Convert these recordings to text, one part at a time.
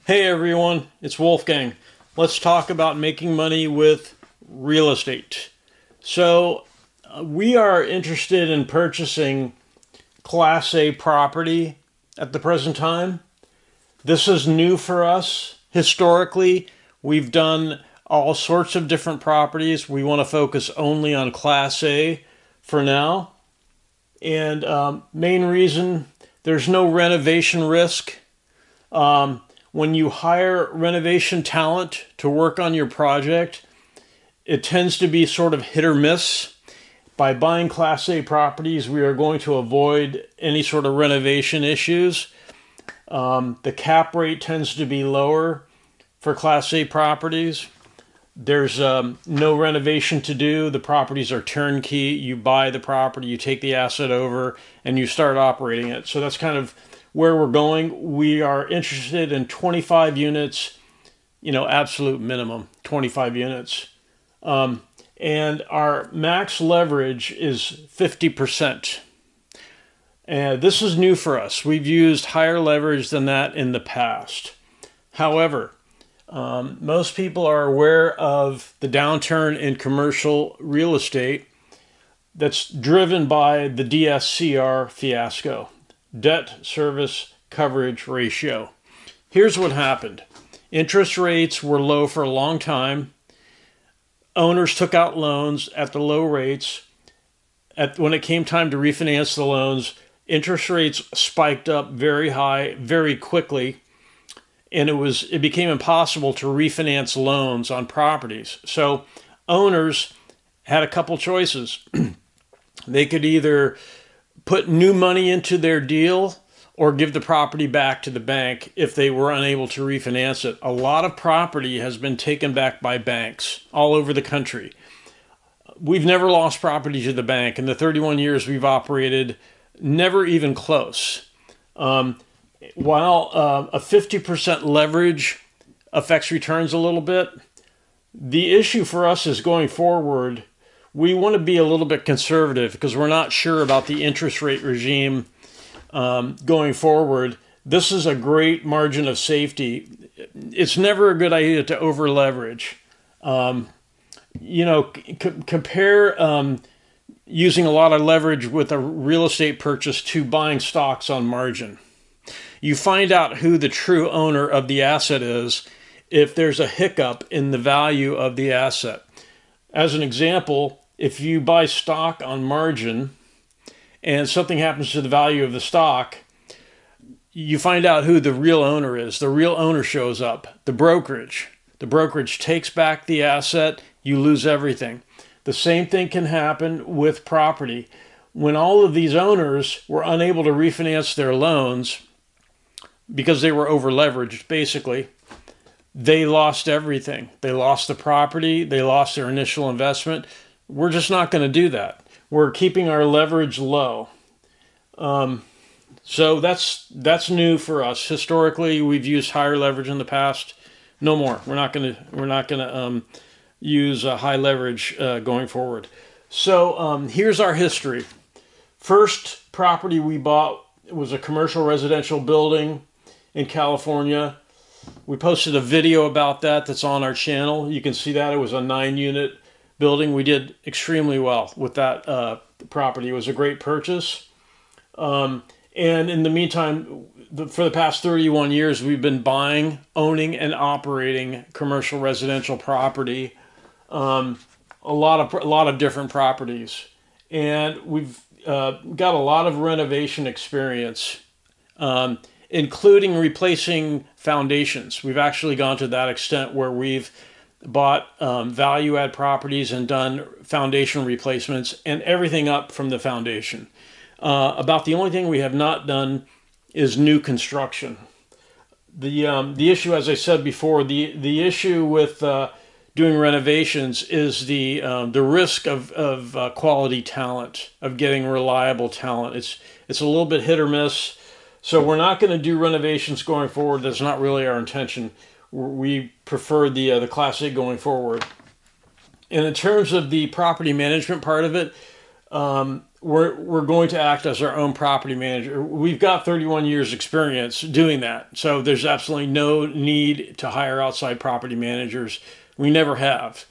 Hey everyone, it's Wolfgang. Let's talk about making money with real estate. We are interested in purchasing Class A property at the present time. This is new for us. Historically, we've done all sorts of different properties. We want to focus only on Class A for now. And main reason, there's no renovation risk. When you hire renovation talent to work on your project, it tends to be sort of hit or miss. By buying Class A properties, we are going to avoid any sort of renovation issues. The cap rate tends to be lower for Class A properties. There's no renovation to do. The properties are turnkey. You buy the property, you take the asset over, and you start operating it. So that's kind of where we're going. We are interested in 25 units, absolute minimum, 25 units. And our max leverage is 50%. And this is new for us. We've used higher leverage than that in the past. However, most people are aware of the downturn in commercial real estate that's driven by the DSCR fiasco, debt service coverage ratio. Here's what happened. Interest rates were low for a long time. Owners took out loans at the low rates. When it came time to refinance the loans, interest rates spiked up very high, very quickly, and it became impossible to refinance loans on properties. So owners had a couple choices. They could either put new money into their deal or give the property back to the bank if they were unable to refinance it. A lot of property has been taken back by banks all over the country. We've never lost property to the bank. In the 31 years we've operated, never even close. While a 50% leverage affects returns a little bit, the issue for us is going forward, we want to be a little bit conservative because we're not sure about the interest rate regime going forward. This is a great margin of safety. It's never a good idea to over leverage. Compare using a lot of leverage with a real estate purchase to buying stocks on margin. You find out who the true owner of the asset is if there's a hiccup in the value of the asset. As an example, if you buy stock on margin and something happens to the value of the stock, you find out who the real owner is. The real owner shows up, the brokerage. The brokerage takes back the asset, you lose everything. The same thing can happen with property. When all of these owners were unable to refinance their loans because they were over leveraged, basically, they lost everything. They lost the property, they lost their initial investment. We're just not going to do that. We're keeping our leverage low. So that's new for us. Historically, we've used higher leverage in the past. No more. We're not going to use high leverage going forward. So here's our history. First property we bought was a commercial residential building in California. We posted a video about that that's on our channel. You can see that. It was a 9-unit building. We did extremely well with that property. It was a great purchase. And in the meantime, for the past 31 years, we've been buying, owning, and operating commercial residential property. A lot of different properties. And we've got a lot of renovation experience, including replacing foundations. We've actually gone to that extent where we've bought value-add properties and done foundation replacements and everything up from the foundation. About the only thing we have not done is new construction. The issue, as I said before, the issue with doing renovations is the risk of quality talent, of getting reliable talent. It's a little bit hit or miss. So we're not going to do renovations going forward. That's not really our intention. We prefer the Class A going forward. And in terms of the property management part of it, we're going to act as our own property manager. We've got 31 years experience doing that. So there's absolutely no need to hire outside property managers. We never have.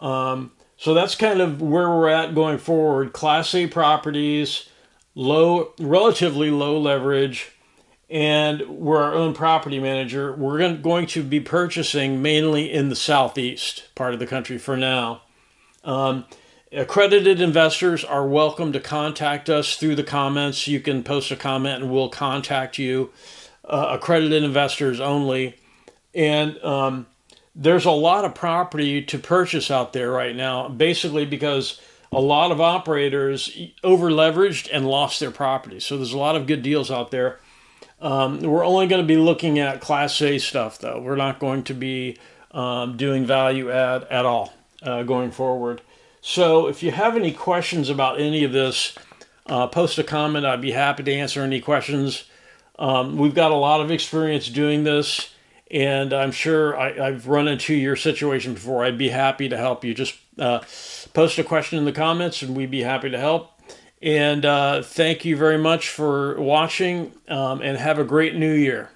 So that's kind of where we're at going forward. Class A properties, relatively low leverage, and we're our own property manager. We're going to be purchasing mainly in the southeast part of the country for now. Accredited investors are welcome to contact us through the comments. You can post a comment and we'll contact you. Accredited investors only. And there's a lot of property to purchase out there right now, basically because a lot of operators over leveraged and lost their property. So there's a lot of good deals out there. We're only going to be looking at Class A stuff, though. We're not going to be doing value add at all going forward. So if you have any questions about any of this, post a comment. I'd be happy to answer any questions. We've got a lot of experience doing this, and I'm sure I've run into your situation before. I'd be happy to help you. Just post a question in the comments, and we'd be happy to help. And thank you very much for watching, and have a great new year.